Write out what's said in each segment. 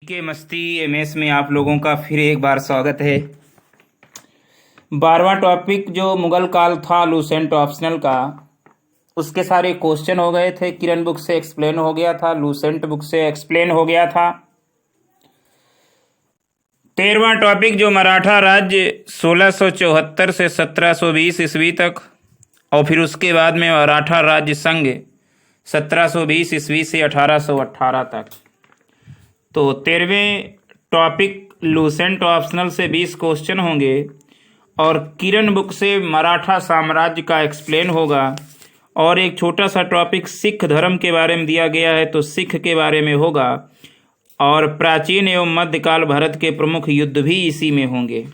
के मस्ती एमएस में आप लोगों का फिर एक बार स्वागत है। 12वां टॉपिक जो मुगल काल था लूसेंट ऑप्शनल का, उसके सारे क्वेश्चन हो गए थे। किरण बुक से एक्सप्लेन हो गया था, लूसेंट बुक से एक्सप्लेन हो गया था। 13वां टॉपिक जो मराठा राज्य 1674 से 1720 ईस्वी तक, और फिर उसके बाद में मराठा राज्य संघ 1720 ईस्वी से 1818 तक। तो 13वें टॉपिक लूसेंट ऑप्शनल से 20 क्वेश्चन होंगे और किरण बुक से मराठा साम्राज्य का एक्सप्लेन होगा। और एक छोटा सा टॉपिक सिख धर्म के बारे में दिया गया है, तो सिख के बारे में होगा। और प्राचीन एवं मध्यकाल भारत के प्रमुख युद्ध भी इसी में होंगे।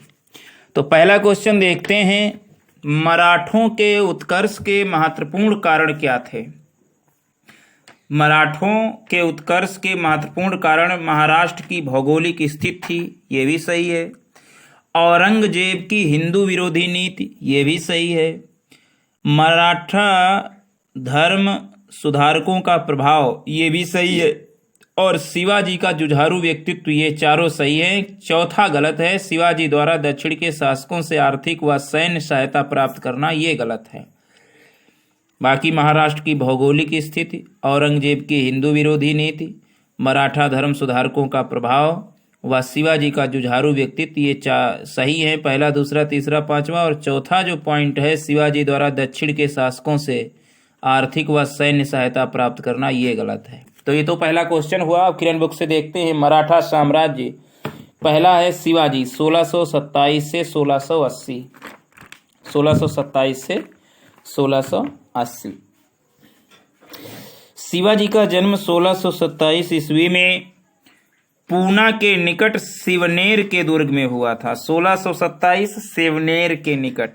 तो पहला क्वेश्चन देखते हैं, मराठों के उत्कर्ष के महत्वपूर्ण कारण क्या थे? मराठों के उत्कर्ष के महत्वपूर्ण कारण महाराष्ट्र की भौगोलिक स्थिति थी, ये भी सही है। औरंगजेब की हिंदू विरोधी नीति, ये भी सही है। मराठा धर्म सुधारकों का प्रभाव, ये भी सही है। और शिवाजी का जुझारू व्यक्तित्व, ये चारों सही है। चौथा गलत है, शिवाजी द्वारा दक्षिण के शासकों से आर्थिक व सैन्य सहायता प्राप्त करना, ये गलत है। बाकी महाराष्ट्र की भौगोलिक स्थिति, औरंगजेब की हिंदू विरोधी नीति, मराठा धर्म सुधारकों का प्रभाव व शिवाजी का जुझारू व्यक्तित्व, ये सही है। पहला, दूसरा, तीसरा, पांचवा। और चौथा जो पॉइंट है, शिवाजी द्वारा दक्षिण के शासकों से आर्थिक व सैन्य सहायता प्राप्त करना, ये गलत है। तो ये तो पहला क्वेश्चन हुआ। अब किरण बुक से देखते हैं मराठा साम्राज्य। पहला है शिवाजी 1627 से 1680। 1627 से 1680। शिवाजी का जन्म 1627 ईस्वी में पूना के निकट सिवनेर के दुर्ग में हुआ था। 1627 सिवनेर के निकट।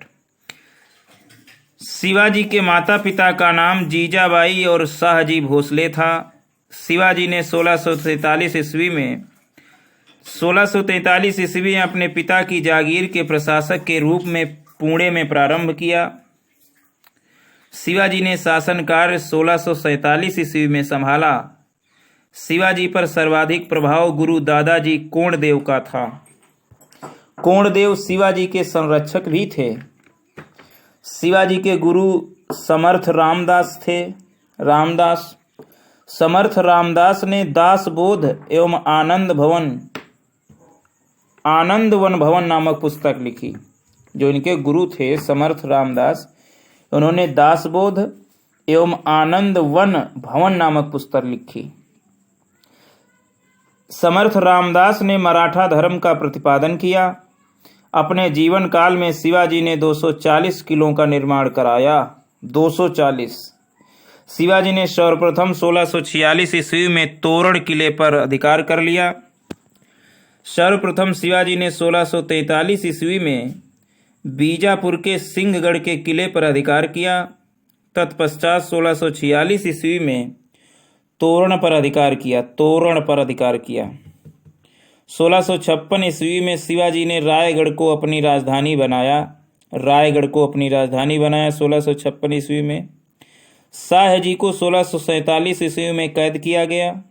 शिवाजी के माता पिता का नाम जीजाबाई और शाहजी भोसले था। शिवाजी ने 1643 ईस्वी में अपने पिता की जागीर के प्रशासक के रूप में पुणे में प्रारंभ किया। शिवाजी ने शासन कार्य 1647 ईस्वी में संभाला। शिवाजी पर सर्वाधिक प्रभाव गुरु दादाजी कोंडदेव का था। कोंडदेव शिवाजी के संरक्षक भी थे। शिवाजी के गुरु समर्थ रामदास थे। समर्थ रामदास ने दासबोध एवं आनंदवन भवन नामक पुस्तक लिखी। जो इनके गुरु थे समर्थ रामदास, उन्होंने दासबोध एवं आनंदवन भवन नामक पुस्तक लिखी। समर्थ रामदास ने मराठा धर्म का प्रतिपादन किया। अपने जीवन काल में शिवाजी ने 240 किलों का निर्माण कराया। 240। शिवाजी ने सर्वप्रथम 1646 ईस्वी में तोरण किले पर अधिकार कर लिया। सर्वप्रथम शिवाजी ने 1643 ईस्वी में बीजापुर के सिंहगढ़ के किले पर अधिकार किया। तत्पश्चात 1646 ईस्वी में तोरण पर अधिकार किया। 1656 ईस्वी में शिवाजी ने रायगढ़ को अपनी राजधानी बनाया। 1656 ईस्वी में शाहजी को 1647 ईस्वी में कैद किया गया।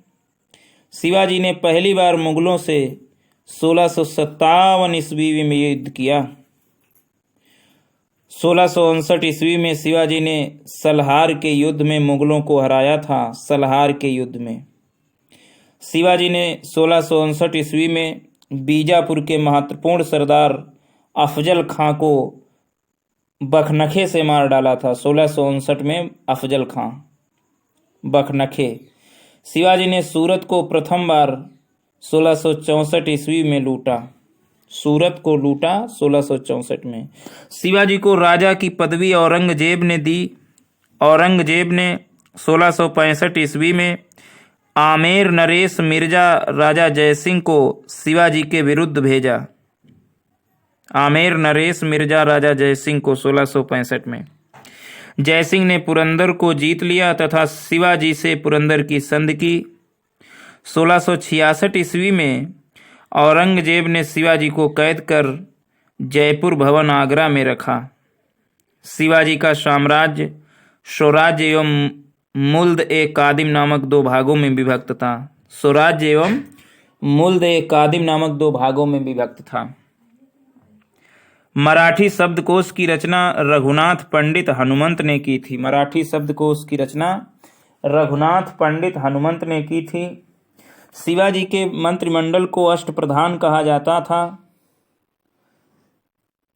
शिवाजी ने पहली बार मुगलों से 1657 ईस्वी में युद्ध किया। 1659 ईस्वी में शिवाजी ने सलहार के युद्ध में मुगलों को हराया था। सलहार के युद्ध में शिवाजी ने 1659 ईस्वी में बीजापुर के महत्वपूर्ण सरदार अफजल खां को बखनखे से मार डाला था। 1659 में अफजल खां बखनखे। शिवाजी ने सूरत को प्रथम बार 1664 ईस्वी में लूटा। 1664 में। शिवाजी को राजा की पदवी औरंगजेब ने दी। औरंगजेब ने 1665 ईस्वी में आमेर नरेश मिर्जा राजा जयसिंह को शिवाजी के विरुद्ध भेजा। आमेर नरेश मिर्जा राजा जयसिंह को 1665 में। जयसिंह ने पुरंदर को जीत लिया तथा शिवाजी से पुरंदर की संधि की। 1666 ईस्वी में औरंगजेब ने शिवाजी को कैद कर जयपुर भवन आगरा में रखा। शिवाजी का साम्राज्य स्वराज्य एवं मुल्द ए कादिम नामक दो भागों में विभक्त था। स्वराज्य एवं मूलदेह कादिम नामक 2 भागों में विभक्त था। मराठी शब्दकोश की रचना रघुनाथ पंडित हनुमंत ने की थी। मराठी शब्दकोश की रचना रघुनाथ पंडित हनुमंत ने की थी। शिवाजी के मंत्रिमंडल को अष्टप्रधान कहा जाता था।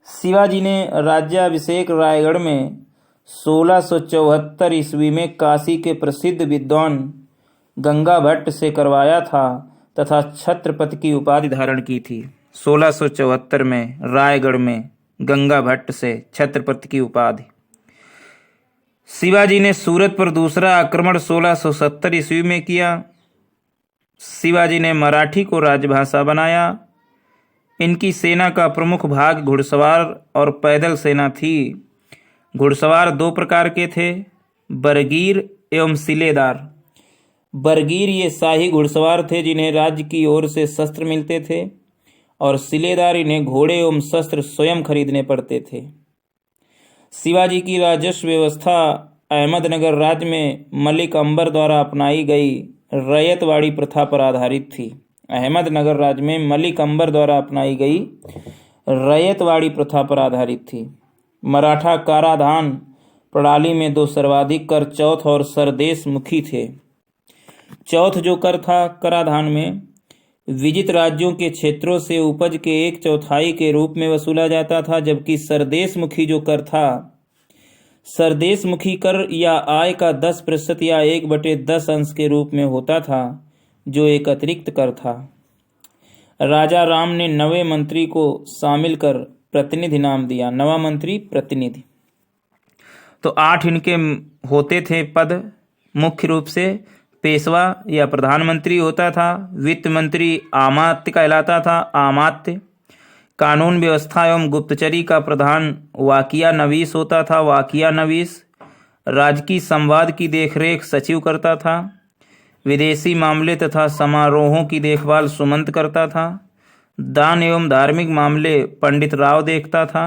शिवाजी ने राज्याभिषेक रायगढ़ में 1674 ईस्वी में काशी के प्रसिद्ध विद्वान गंगा भट्ट से करवाया था तथा छत्रपति की उपाधि धारण की थी। 1674 में रायगढ़ में गंगा भट्ट से छत्रपति की उपाधि। शिवाजी ने सूरत पर दूसरा आक्रमण 1670 ईस्वी में किया। शिवाजी ने मराठी को राजभाषा बनाया। इनकी सेना का प्रमुख भाग घुड़सवार और पैदल सेना थी। घुड़सवार 2 प्रकार के थे, बरगीर एवं सिलेदार। बरगीर ये शाही घुड़सवार थे जिन्हें राज्य की ओर से शस्त्र मिलते थे, और सिलेदार इन्हें घोड़े एवं शस्त्र स्वयं खरीदने पड़ते थे। शिवाजी की राजस्व व्यवस्था अहमदनगर राज्य में मलिक अंबर द्वारा अपनाई गई रैयतवाड़ी प्रथा पर आधारित थी। अहमदनगर राज्य में मलिक अंबर द्वारा अपनाई गई रैयतवाड़ी प्रथा पर आधारित थी। मराठा कराधान प्रणाली में 2 सर्वाधिक कर चौथ और सरदेश मुखी थे। चौथ जो कर था, कराधान में विजित राज्यों के क्षेत्रों से उपज के 1/4 के रूप में वसूला जाता था, जबकि सरदेश मुखी जो कर था, सरदेश मुखी कर या आय का 10% या 1/10 अंश के रूप में होता था, जो एक अतिरिक्त कर था। राजा राम ने नवे मंत्री को शामिल कर प्रतिनिधि नाम दिया। नवा मंत्री प्रतिनिधि। तो 8 इनके होते थे पद। मुख्य रूप से पेशवा या प्रधानमंत्री होता था। वित्त मंत्री आमात्य कहलाता था, आमात्य। कानून व्यवस्था एवं गुप्तचरी का प्रधान वाकिया नवीस होता था, वाकिया नवीस। राजकीय संवाद की देखरेख सचिव करता था। विदेशी मामले तथा समारोहों की देखभाल सुमंत करता था। दान एवं धार्मिक मामले पंडित राव देखता था।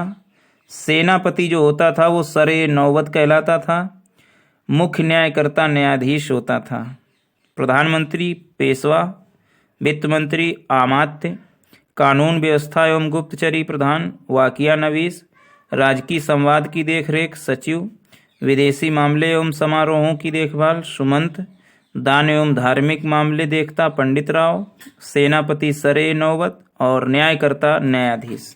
सेनापति जो होता था वो सरे नौबत कहलाता था। मुख्य न्यायकर्ता न्यायाधीश होता था। प्रधानमंत्री पेशवा, वित्त मंत्री आमात्य, कानून व्यवस्था एवं गुप्तचरी प्रधान वाकिया नवीस, राजकीय संवाद की देखरेख सचिव, विदेशी मामले एवं समारोहों की देखभाल सुमंत, दान एवं धार्मिक मामले देखता पंडित राव, सेनापति सरे नौबत और न्यायकर्ता न्यायाधीश।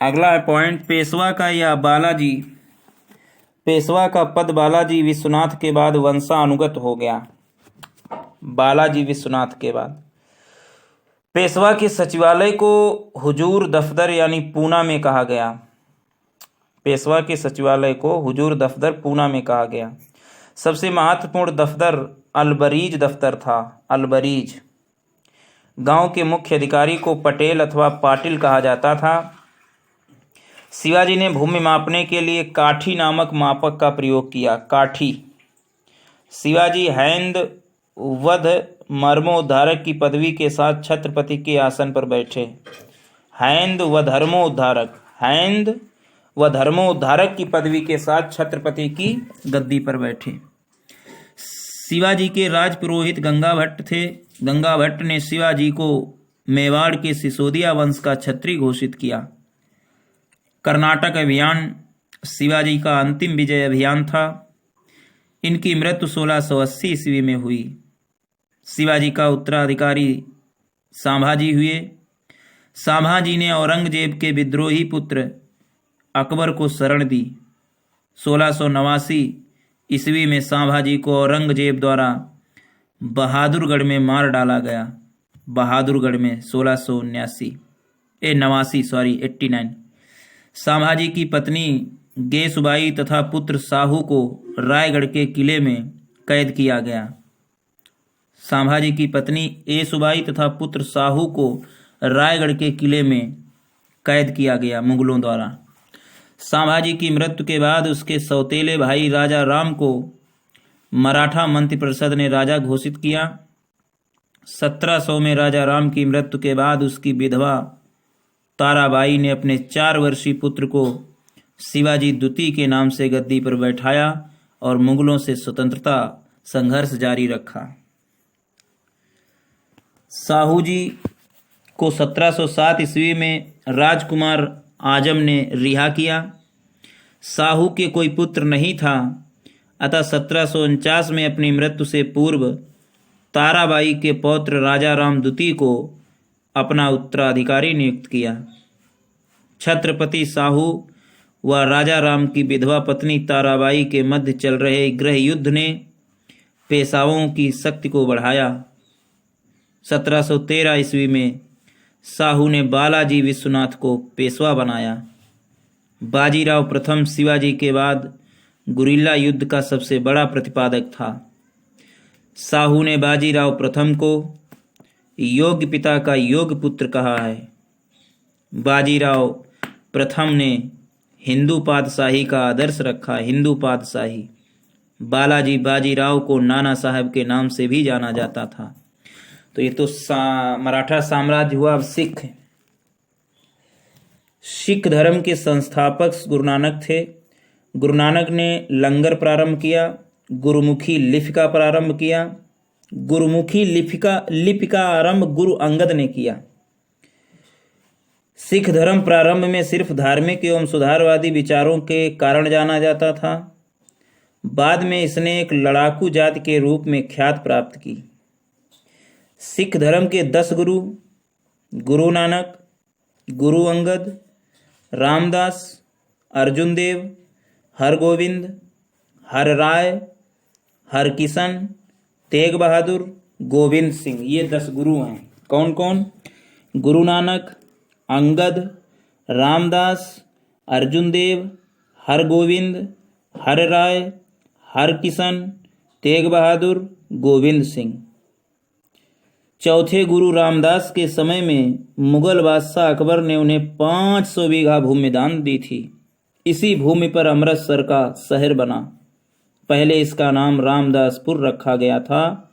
अगला है पॉइंट पेशवा का या बालाजी। पेशवा का पद बालाजी विश्वनाथ के बाद वंशानुगत हो गया। बालाजी विश्वनाथ के बाद पेशवा के सचिवालय को हुजूर दफ्तर यानी पूना में कहा गया। पेशवा के सचिवालय को हुजूर दफ्तर पूना में कहा गया। सबसे महत्वपूर्ण दफ्तर अलबरीज दफ्तर था। अलबरीज। गांव के मुख्य अधिकारी को पटेल अथवा पाटिल कहा जाता था। शिवाजी ने भूमि मापने के लिए काठी नामक मापक का प्रयोग किया। काठी। शिवाजी हैंद वध मर्मोद्धारक की पदवी के साथ छत्रपति के आसन पर बैठे। हैंद व धर्मोद्धारक। हैंद व धर्मोद्धारक की पदवी के साथ छत्रपति की गद्दी पर बैठे। शिवाजी के राजपुरोहित गंगा भट्ट थे। गंगा भट्ट ने शिवाजी को मेवाड़ के सिसोदिया वंश का छत्री घोषित किया। कर्नाटक अभियान शिवाजी का अंतिम विजय अभियान था। इनकी मृत्यु 1680 ईस्वी में हुई। शिवाजी का उत्तराधिकारी संभाजी हुए। संभाजी ने औरंगजेब के विद्रोही पुत्र अकबर को शरण दी। 1689 ईस्वी में संभाजी को औरंगजेब द्वारा बहादुरगढ़ में मार डाला गया। बहादुरगढ़ में 89। संभाजी की पत्नी गेसुबाई तथा पुत्र साहू को रायगढ़ के किले में कैद किया गया। संभाजी की पत्नी येसुबाई तथा पुत्र साहू को रायगढ़ के किले में कैद किया गया मुगलों द्वारा। संभाजी की मृत्यु के बाद उसके सौतेले भाई राजा राम को मराठा मंत्रिपरिषद ने राजा घोषित किया। 1700 में राजा राम की मृत्यु के बाद उसकी विधवा ताराबाई ने अपने 4 वर्षीय पुत्र को शिवाजी द्वितीय के नाम से गद्दी पर बैठाया और मुगलों से स्वतंत्रता संघर्ष जारी रखा। साहू जी को 1707 ईस्वी में राजकुमार आजम ने रिहा किया। साहू के कोई पुत्र नहीं था, अतः 1749 में अपनी मृत्यु से पूर्व ताराबाई के पौत्र राजा राम द्वितीय को अपना उत्तराधिकारी नियुक्त किया। छत्रपति साहू व राजा राम की विधवा पत्नी ताराबाई के मध्य चल रहे गृह युद्ध ने पेशवाओं की शक्ति को बढ़ाया। 1713 ईस्वी में साहू ने बालाजी विश्वनाथ को पेशवा बनाया। बाजीराव प्रथम शिवाजी के बाद गुरिल्ला युद्ध का सबसे बड़ा प्रतिपादक था। साहू ने बाजीराव प्रथम को योग्य पिता का योग्य पुत्र कहा है। बाजीराव प्रथम ने हिंदू पातशाही का आदर्श रखा। हिंदू पातशाही बालाजी बाजीराव को नाना साहब के नाम से भी जाना जाता था। तो ये तो मराठा साम्राज्य हुआ। अब सिख धर्म के संस्थापक गुरु नानक थे। गुरु नानक ने लंगर प्रारंभ किया, गुरुमुखी लिपिका प्रारंभ किया। गुरुमुखी लिपिका आरंभ गुरु अंगद ने किया। सिख धर्म प्रारंभ में सिर्फ धार्मिक एवं सुधारवादी विचारों के कारण जाना जाता था। बाद में इसने एक लड़ाकू जाति के रूप में ख्याति प्राप्त की। सिख धर्म के 10 गुरु, गुरु नानक, गुरु अंगद, रामदास, अर्जुन देव, हरगोविंद, हर राय, हरकिशन, तेग बहादुर, गोविंद सिंह, ये 10 गुरु हैं। कौन कौन? गुरु नानक, अंगद, रामदास, अर्जुन देव, हरगोविंद, हर राय, हरकिशन, तेग बहादुर, गोविंद सिंह। चौथे गुरु रामदास के समय में मुगल बादशाह अकबर ने उन्हें 500 बीघा भूमि दान दी थी। इसी भूमि पर अमृतसर का शहर बना। पहले इसका नाम रामदासपुर रखा गया था।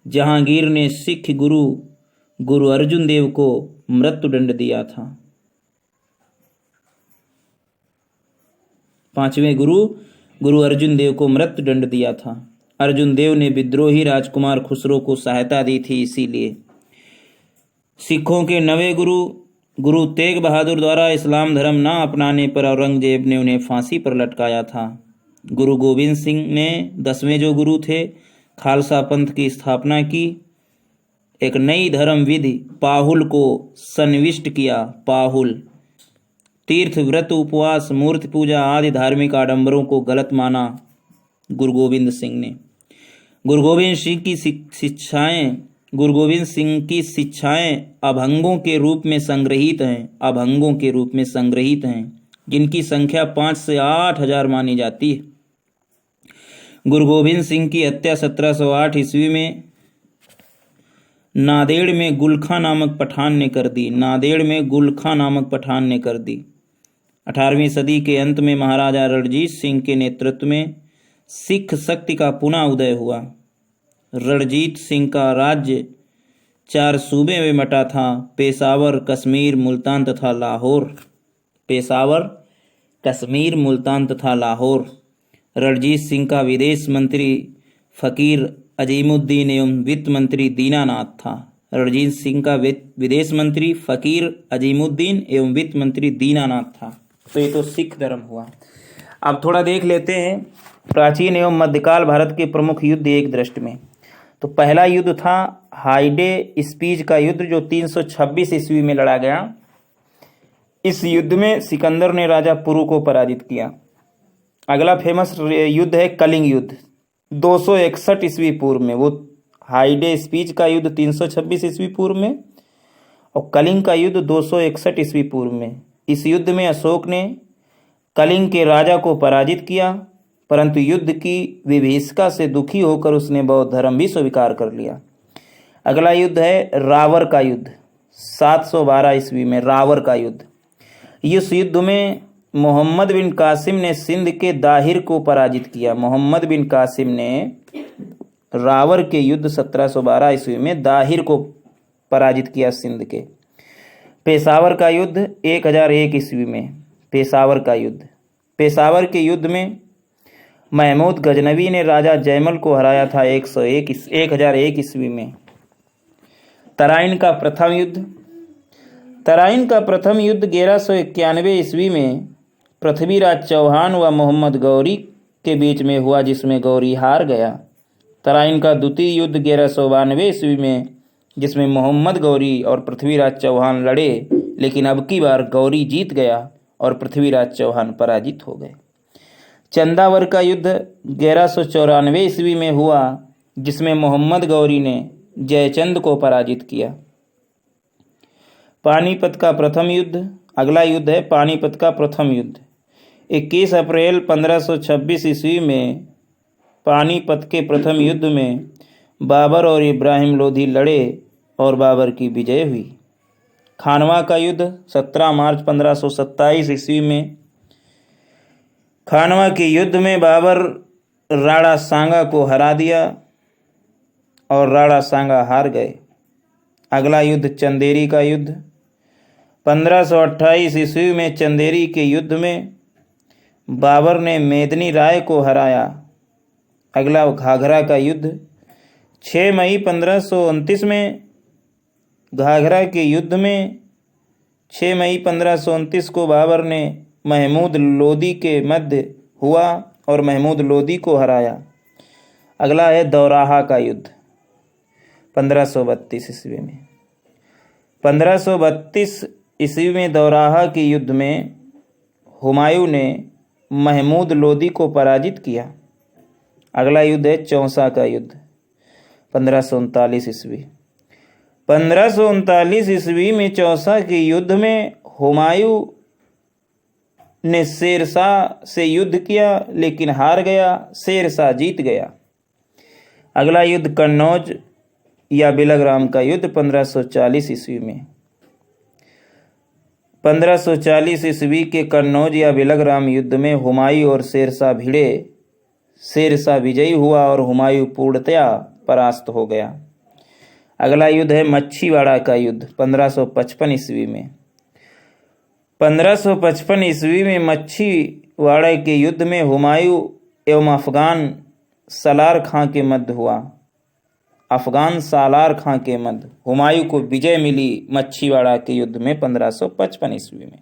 जहांगीर ने सिख गुरु अर्जुन देव को मृत्युदंड दिया था। 5वें गुरु अर्जुन देव को मृत्युदंड दिया था। अर्जुन देव ने विद्रोही राजकुमार खुसरो को सहायता दी थी। इसीलिए सिखों के 9वें गुरु तेग बहादुर द्वारा इस्लाम धर्म न अपनाने पर औरंगजेब ने उन्हें फांसी पर लटकाया था। गुरु गोविंद सिंह ने 10वें जो गुरु थे, खालसा पंथ की स्थापना की। एक नई धर्म विधि पाहुल को सन्निविष्ट किया। पाहुल तीर्थ, व्रत, उपवास, मूर्ति पूजा आदि धार्मिक आडंबरों को गलत माना। गुरु गोविंद सिंह ने गुरु गोविंद सिंह की शिक्षाएं अभंगों के रूप में संग्रहित हैं, जिनकी संख्या 5 से 8 हजार मानी जाती है। गुरु गोविंद सिंह की हत्या 1708 ईस्वी में नांदेड़ में गुलखा नामक पठान ने कर दी। 18वीं सदी के अंत में महाराजा रणजीत सिंह के नेतृत्व में सिख शक्ति का पुनः उदय हुआ। रणजीत सिंह का राज्य 4 सूबे में बटा था: पेशावर, कश्मीर, मुल्तान तथा लाहौर। रणजीत सिंह का विदेश मंत्री फकीर अजीमुद्दीन एवं वित्त मंत्री दीनानाथ था। तो ये तो सिख धर्म हुआ। अब थोड़ा देख लेते हैं प्राचीन एवं मध्यकाल भारत के प्रमुख युद्ध एक दृष्टि में। तो पहला युद्ध था हाइडे स्पीच का युद्ध, जो 326 ईस्वी में लड़ा गया। इस युद्ध में सिकंदर ने राजा पुरु को पराजित किया। अगला फेमस युद्ध है कलिंग युद्ध, 261 ईस्वी पूर्व में। वो हाइडे स्पीच का युद्ध 326 ईस्वी पूर्व में और कलिंग का युद्ध 261 ईस्वी पूर्व में। इस युद्ध में अशोक ने कलिंग के राजा को पराजित किया, परंतु युद्ध की विभीषिका से दुखी होकर उसने बौद्ध धर्म भी स्वीकार कर लिया। अगला युद्ध है रावर का युद्ध, 712 ईस्वी में रावर का युद्ध। इस युद्ध में मोहम्मद बिन कासिम ने सिंध के दाहिर को पराजित किया। मोहम्मद बिन कासिम ने रावर के युद्ध 1712 ईस्वी में दाहिर को पराजित किया सिंध के। पेशावर का युद्ध 1001 ईस्वी में। पेशावर के युद्ध में महमूद गजनवी ने राजा जयमल को हराया था 1001 ईस्वी में। तराइन का प्रथम युद्ध। तराइन का प्रथम युद्ध 1191 ईस्वी में पृथ्वीराज चौहान व मोहम्मद गौरी के बीच में हुआ, जिसमें गौरी हार गया। तराइन का द्वितीय युद्ध 1192 ईस्वी में, जिसमें मोहम्मद गौरी और पृथ्वीराज चौहान लड़े, लेकिन अब की बार गौरी जीत गया और पृथ्वीराज चौहान पराजित हो गए। चंदावर का युद्ध 1194 ईस्वी में हुआ, जिसमें मोहम्मद गौरी ने जयचंद को पराजित किया। पानीपत का प्रथम युद्ध। अगला युद्ध है पानीपत का प्रथम युद्ध। 21 अप्रैल 1526 ईस्वी में पानीपत के प्रथम युद्ध में बाबर और इब्राहिम लोधी लड़े और बाबर की विजय हुई। खानवा का युद्ध 17 मार्च 1527 ईस्वी में। खानवा के युद्ध में बाबर राणा सांगा को हरा दिया और राणा सांगा हार गए। अगला युद्ध चंदेरी का युद्ध। 1528 ईस्वी में चंदेरी के युद्ध में बाबर ने मेदिनी राय को हराया। अगला घाघरा का युद्ध। 6 मई 1529 में घाघरा के युद्ध में 6 मई 1529 को बाबर ने महमूद लोदी के मध्य हुआ और महमूद लोदी को हराया। अगला है दौराहा का युद्ध 1532 ईस्वी में। 1532 ईस्वी में दौराहा के युद्ध में हुमायूं ने महमूद लोदी को पराजित किया। अगला युद्ध है चौसा का युद्ध 1539 ईस्वी। 1539 ईस्वी में चौसा के युद्ध में हुमायूं ने शेरशाह से युद्ध किया, लेकिन हार गया। शेरशाह जीत गया। अगला युद्ध कन्नौज या बिलग्राम का युद्ध 1540 ईस्वी में। 1540 ईस्वी के कन्नौज या बिलग्राम युद्ध में हुमायूं और शेरशाह भिड़े। शेरशाह विजयी हुआ और हुमायूं पूर्णतया परास्त हो गया। अगला युद्ध है मच्छीवाड़ा का युद्ध 1555 ईस्वी में। 1555 ईस्वी में मच्छीवाड़ा के युद्ध में हुमायूं एवं अफगान सालार खां के मध्य हुआ। अफगान सालार खां के मध्य हुमायूं को विजय मिली मच्छीवाड़ा के युद्ध में 1555 ईस्वी में।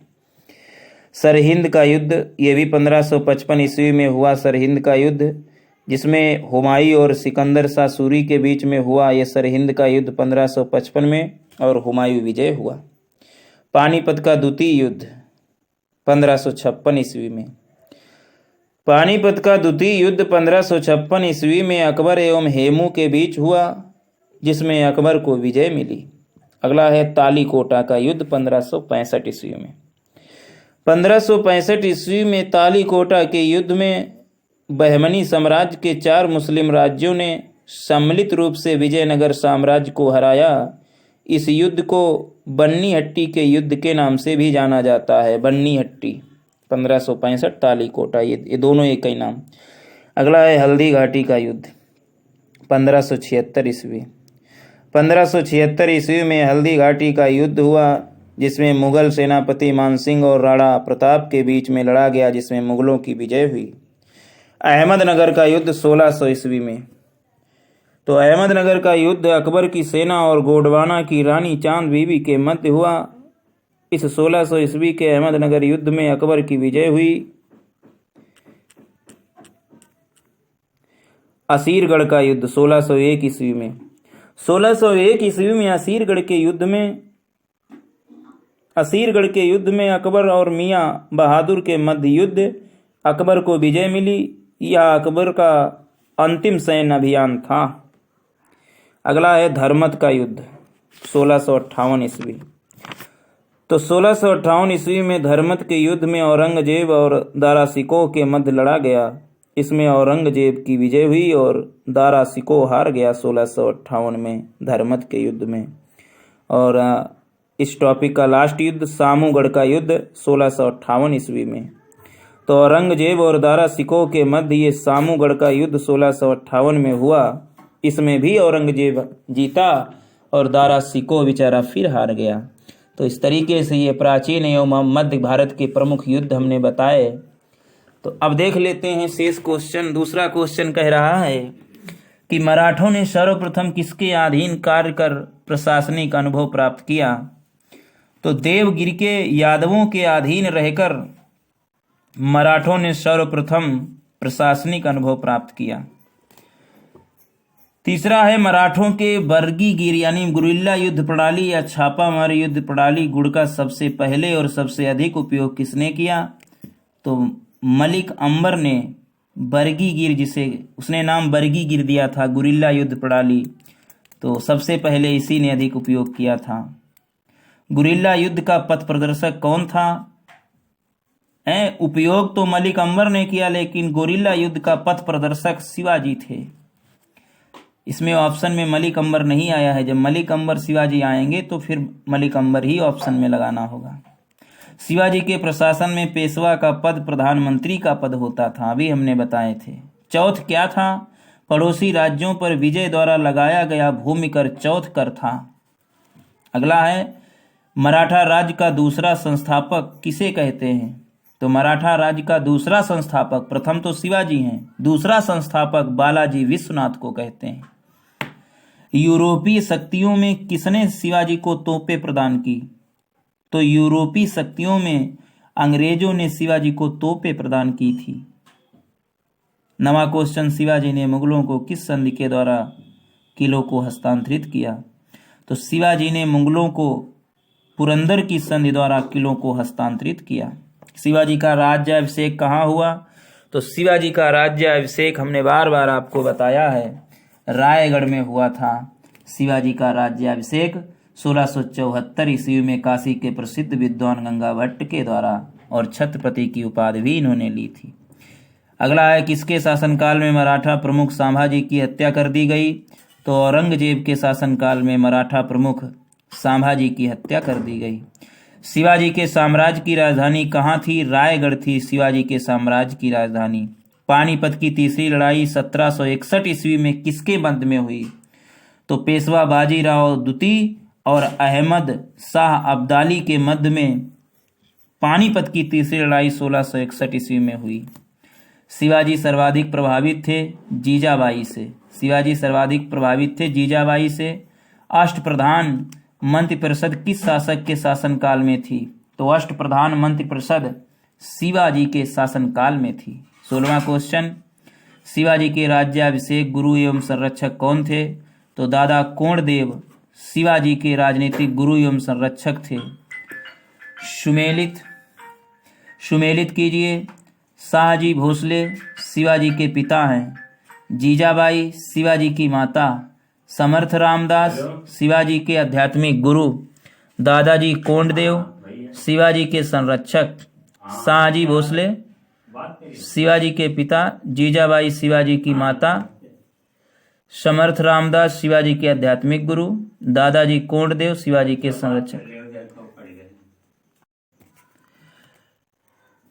सरहिंद का युद्ध, ये भी 1555 ईस्वी में हुआ। सरहिंद का युद्ध जिसमें हुमायूं और सिकंदर शाह सूरी के बीच में हुआ। यह सरहिंद का युद्ध 1555 में और हुमायूं विजय हुआ। पानीपत का द्वितीय युद्ध 1556 ईस्वी में। पानीपत का द्वितीय युद्ध 1556 ईस्वी में अकबर एवं हेमू के बीच हुआ, जिसमें अकबर को विजय मिली। अगला है तालीकोटा का युद्ध 1565 ईस्वी में। 1565 ईस्वी में तालीकोटा के युद्ध में बहमनी साम्राज्य के 4 मुस्लिम राज्यों ने सम्मिलित रूप से विजयनगर साम्राज्य को हराया। इस युद्ध को बन्नी हट्टी के युद्ध के नाम से भी जाना जाता है। बन्नी हट्टी 1565 तालीकोटा, ये दोनों एक ही नाम। अगला है हल्दी घाटी का युद्ध 1576 ईस्वी। 1576 ईस्वी में हल्दी घाटी का युद्ध हुआ, जिसमें मुगल सेनापति मानसिंह और राणा प्रताप के बीच में लड़ा गया, जिसमें मुगलों की विजय हुई। अहमदनगर का युद्ध 1600 ईस्वी में। तो अहमदनगर का युद्ध अकबर की सेना और गोंडवाना की रानी चांद बीबी के मध्य हुआ। इस 1600 ईस्वी के अहमदनगर युद्ध में अकबर की विजय हुई। असीरगढ़ का युद्ध 1601 ईस्वी में। 1601 ईस्वी में असीरगढ़ के युद्ध में अकबर और मियाँ बहादुर के मध्य युद्ध। अकबर को विजय मिली। यह अकबर का अंतिम सैन्य अभियान था। अगला है धर्मत का युद्ध 1658 ईस्वी। तो 1658 ईस्वी में धर्मत के युद्ध में औरंगजेब और दारा शिकोह के मध्य लड़ा गया। इसमें औरंगजेब की विजय हुई और दारा शिकोह हार गया 1658 में धर्मत के युद्ध में। और इस टॉपिक का लास्ट युद्ध सामूगढ़ का युद्ध 1658 ईस्वी में। तो औरंगजेब और दारा शिकोह के मध्य ये सामूगढ़ का युद्ध 1658 में हुआ। इसमें भी औरंगजेब जीता और दारा शिकोह बेचारा फिर हार गया। तो इस तरीके से ये प्राचीन एवं मध्य भारत के प्रमुख युद्ध हमने बताए। तो अब देख लेते हैं शेष क्वेश्चन। दूसरा क्वेश्चन कह रहा है कि मराठों ने सर्वप्रथम किसके अधीन कार्य कर प्रशासनिक अनुभव प्राप्त किया? तो देवगिरी के यादवों के अधीन रहकर मराठों ने सर्वप्रथम प्रशासनिक अनुभव प्राप्त किया। तीसरा है मराठों के बर्गीगिर यानी गुरिल्ला युद्ध प्रणाली या छापामारी युद्ध प्रणाली गुड़ का सबसे पहले और सबसे अधिक उपयोग किसने किया? तो मलिक अंबर ने बर्गीगिर, जिसे उसने नाम बर्गीगिर दिया था, गुरिल्ला युद्ध प्रणाली, तो सबसे पहले इसी ने अधिक उपयोग किया था। गुरिल्ला युद्ध का पथ प्रदर्शक कौन था? उपयोग तो मलिक अंबर ने किया, लेकिन गुरिल्ला युद्ध का पथ प्रदर्शक शिवाजी थे। इसमें ऑप्शन में मलिक अंबर नहीं आया है। जब मलिक अंबर शिवाजी आएंगे तो फिर मलिक अंबर ही ऑप्शन में लगाना होगा। शिवाजी के प्रशासन में पेशवा का पद प्रधानमंत्री का पद होता था, अभी हमने बताए थे। चौथ क्या था? पड़ोसी राज्यों पर विजय द्वारा लगाया गया भूमि कर चौथ कर था। अगला है मराठा राज्य का दूसरा संस्थापक किसे कहते हैं? तो मराठा राज्य का दूसरा संस्थापक, प्रथम तो शिवाजी हैं, दूसरा संस्थापक बालाजी विश्वनाथ को कहते हैं। यूरोपीय शक्तियों में किसने शिवाजी को तोपें प्रदान की? तो यूरोपीय शक्तियों में अंग्रेजों ने शिवाजी को तोपें प्रदान की थी। नवा क्वेश्चन, शिवाजी ने मुगलों को किस संधि के द्वारा किलों को हस्तांतरित किया? तो शिवाजी ने मुगलों को पुरंदर की संधि द्वारा किलों को हस्तांतरित किया। शिवाजी का राज्याभिषेक कहाँ हुआ? तो शिवाजी का राज्याभिषेक हमने बार बार आपको बताया है, रायगढ़ में हुआ था। शिवाजी का राज्याभिषेक 1674 ईस्वी में काशी के प्रसिद्ध विद्वान गंगा भट्ट के द्वारा, और छत्रपति की उपाधि भी इन्होंने ली थी। अगला है किसके शासनकाल में मराठा प्रमुख संभाजी की हत्या कर दी गई? तो औरंगजेब के शासनकाल में मराठा प्रमुख संभाजी की हत्या कर दी गई। शिवाजी के साम्राज्य की राजधानी कहाँ थी? रायगढ़ थी शिवाजी के साम्राज्य की राजधानी। पानीपत की तीसरी लड़ाई 1761 ईस्वी में किसके मध्य में हुई? तो पेशवा बाजीराव द्वितीय और अहमद शाह अब्दाली के मध्य में पानीपत की तीसरी लड़ाई 1661 ईस्वी में हुई। शिवाजी सर्वाधिक प्रभावित थे जीजाबाई से। शिवाजी सर्वाधिक प्रभावित थे जीजाबाई से। अष्टप्रधान मंत्रिपरिषद किस शासक के शासनकाल में थी? तो अष्टप्रधान मंत्रिपरिषद शिवाजी के शासनकाल में थी। 16वां क्वेश्चन, शिवाजी के राज्याभिषेक गुरु एवं संरक्षक कौन थे? तो दादा कोंडदेव शिवाजी के राजनीतिक गुरु एवं संरक्षक थे। सुमेलित कीजिए। शाहजी भोसले शिवाजी के पिता हैं। जीजाबाई शिवाजी की माता। समर्थ रामदास शिवाजी के आध्यात्मिक गुरु। दादाजी कोंडदेव शिवाजी के संरक्षक। शाहजी भोसले शिवाजी के पिता। जीजाबाई शिवाजी की माता। समर्थ रामदास शिवाजी के आध्यात्मिक गुरु। दादाजी कोंडदेव शिवाजी के संरक्षक।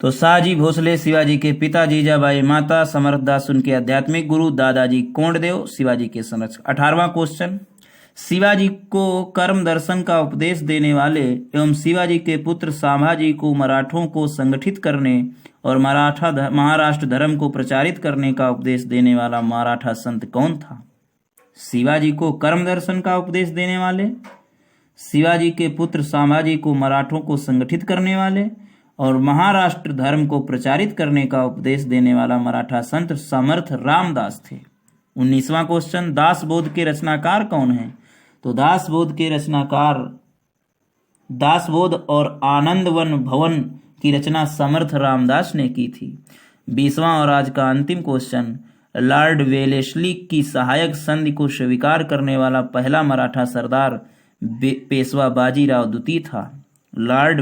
तो शाहजी भोसले शिवाजी के पिता, जीजाबाई माता, समर्थ दास उनके आध्यात्मिक गुरु, दादाजी कोंडदेव शिवाजी के संरक्षक। 18वां क्वेश्चन, शिवाजी को कर्म दर्शन का उपदेश देने वाले एवं शिवाजी के पुत्र संभाजी को मराठों को संगठित करने और महाराष्ट्र धर्म को प्रचारित करने का उपदेश देने वाला मराठा संत कौन था? शिवाजी को कर्म दर्शन का उपदेश देने वाले, शिवाजी के पुत्र संभाजी को मराठों को संगठित करने वाले और महाराष्ट्र धर्म को प्रचारित करने का उपदेश देने वाला मराठा संत समर्थ रामदास थे। 19वां क्वेश्चन, दासबोध के रचनाकार कौन हैं? तो दासबोध के रचनाकार, दासबोध और आनंदवन भवन की रचना समर्थ रामदास ने की थी। 20वां और आज का अंतिम क्वेश्चन, लॉर्ड वेलेस्ली की सहायक संधि को स्वीकार करने वाला पहला मराठा सरदार पेशवा बाजीराव द्वितीय था। लॉर्ड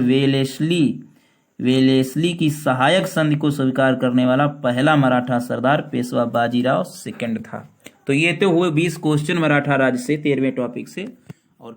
वेलेस्ली की सहायक संधि को स्वीकार करने वाला पहला मराठा सरदार पेशवा बाजीराव सेकंड था। तो ये तो हुए 20 क्वेश्चन मराठा राज्य से 13वें टॉपिक से। और